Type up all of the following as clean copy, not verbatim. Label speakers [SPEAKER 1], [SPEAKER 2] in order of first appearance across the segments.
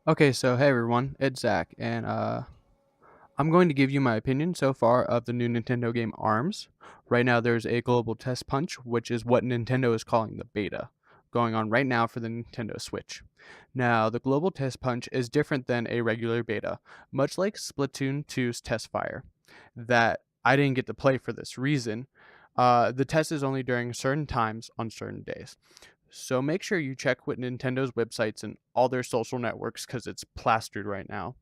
[SPEAKER 1] Okay, so hey everyone, it's Zach, and I'm going to give you my opinion so far of the new Nintendo game ARMS. Right now, there's a global test punch, which is what Nintendo is calling the beta, going on right now for the Nintendo Switch. Now, the global test punch is different than a regular beta, much like Splatoon 2's test fire, that I didn't get to play for this reason. The test is only during certain times on certain days. So make sure you check with Nintendo's websites and all their social networks because it's plastered right now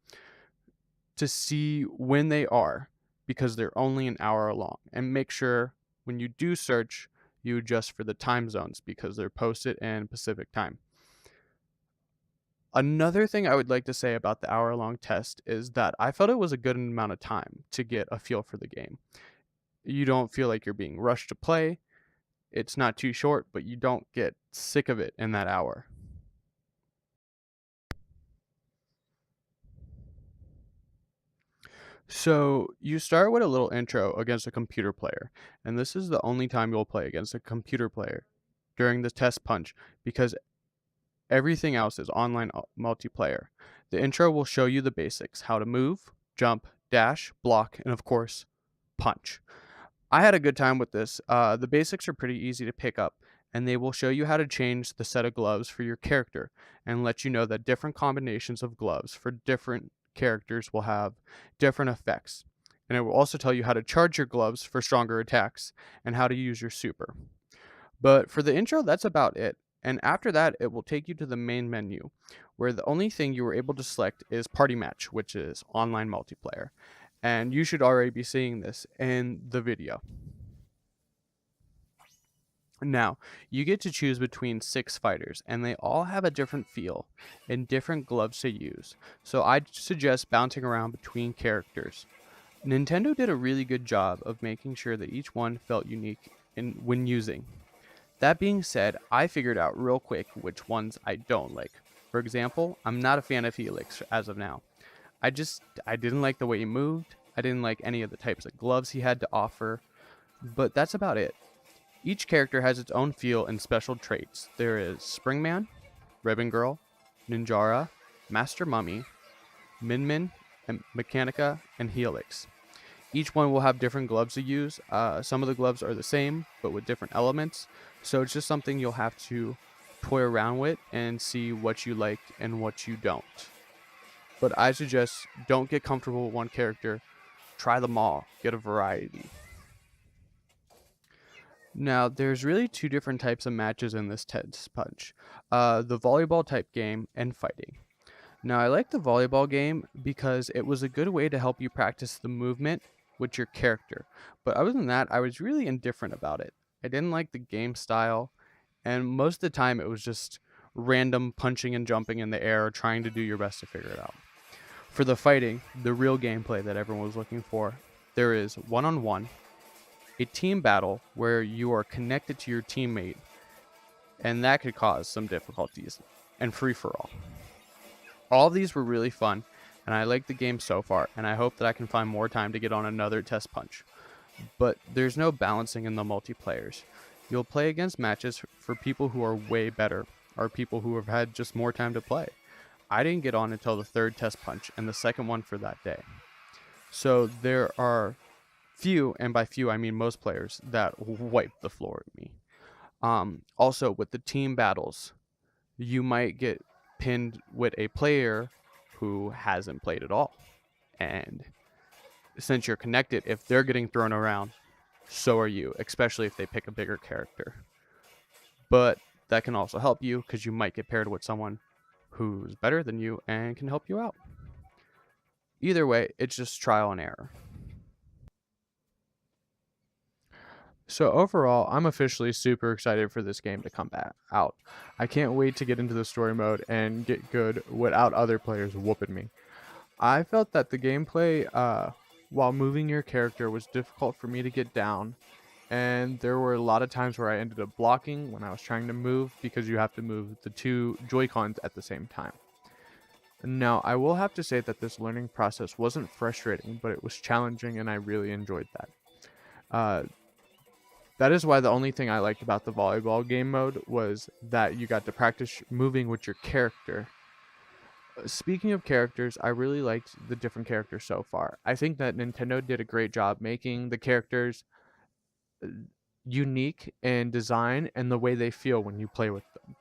[SPEAKER 1] to see when they are because they're only an hour long. And make sure when you do search, you adjust for the time zones because they're posted in Pacific time. Another thing I would like to say about the hour long test is that I felt it was a good amount of time to get a feel for the game. You don't feel like you're being rushed to play. It's not too short, but you don't get sick of it in that hour. So you start with a little intro against a computer player, and this is the only time you'll play against a computer player during the test punch because everything else is online multiplayer. The intro will show you the basics: how to move, jump, dash, block, and of course, punch. I had a good time with this. The basics are pretty easy to pick up, and they will show you how to change the set of gloves for your character and let you know that different combinations of gloves for different characters will have different effects. And it will also tell you how to charge your gloves for stronger attacks and how to use your super. But for the intro, that's about it. And after that, it will take you to the main menu, where the only thing you were able to select is Party Match, which is online multiplayer. And you should already be seeing this in the video. Now, you get to choose between 6 fighters, and they all have a different feel and different gloves to use. So I'd suggest bouncing around between characters. Nintendo did a really good job of making sure that each one felt unique when using. That being said, I figured out real quick which ones I don't like. For example, I'm not a fan of Helix as of now. I didn't like the way he moved. I didn't like any of the types of gloves he had to offer, but that's about it. Each character has its own feel and special traits. There is Springman, Ribbon Girl, Ninjara, Master Mummy, Min Min, and Mechanica, and Helix. Each one will have different gloves to use. Some of the gloves are the same, but with different elements. So it's just something you'll have to toy around with and see what you like and what you don't. But I suggest don't get comfortable with one character. Try them all. Get a variety. Now, there's really two different types of matches in this Test Punch, the volleyball type game and fighting. Now, I like the volleyball game because it was a good way to help you practice the movement with your character. But other than that, I was really indifferent about it. I didn't like the game style, and most of the time it was just random punching and jumping in the air, trying to do your best to figure it out. For the fighting, the real gameplay that everyone was looking for, there is one on one, a team battle where you are connected to your teammate, and that could cause some difficulties, and free for all. All of these were really fun, and I like the game so far, and I hope that I can find more time to get on another test punch. But there's no balancing in the multiplayers. You'll play against matches for people who are way better, or people who have had just more time to play. I didn't get on until the third test punch, and the second one for that day. So there are few, and by few I mean most players, that wipe the floor at me. Also, with the team battles, you might get pinned with a player who hasn't played at all. And since you're connected, if they're getting thrown around, so are you, especially if they pick a bigger character. But that can also help you because you might get paired with someone who's better than you and can help you out. Either way, it's just trial and error. So overall, I'm officially super excited for this game to come back out. I can't wait to get into the story mode and get good without other players whooping me. I felt that the gameplay, while moving your character, was difficult for me to get down, and there were a lot of times where I ended up blocking when I was trying to move because you have to move the two Joy-Cons at the same time. Now, I will have to say that this learning process wasn't frustrating, but it was challenging, and I really enjoyed that. Uh, that is why the only thing I liked about the volleyball game mode was that you got to practice moving with your character. Speaking of characters, I really liked the different characters so far. I think that Nintendo did a great job making the characters uh, unique in design and the way they feel when you play with them.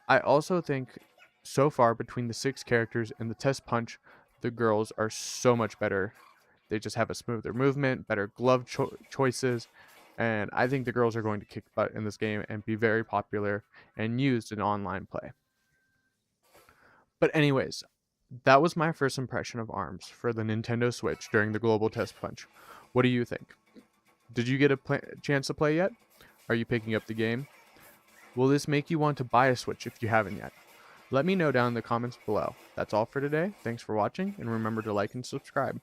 [SPEAKER 1] I also think so far between the 6 characters and the Test Punch, the girls are so much better. They just have a smoother movement, better glove choices, and I think the girls are going to kick butt in this game and be very popular and used in online play. But anyways, that was my first impression of ARMS for the Nintendo Switch during the Global Test Punch. What do you think? Did you get a chance to play yet? Are you picking up the game? Will this make you want to buy a Switch if you haven't yet? Let me know down in the comments below. That's all for today. Thanks for watching, and remember to like and subscribe.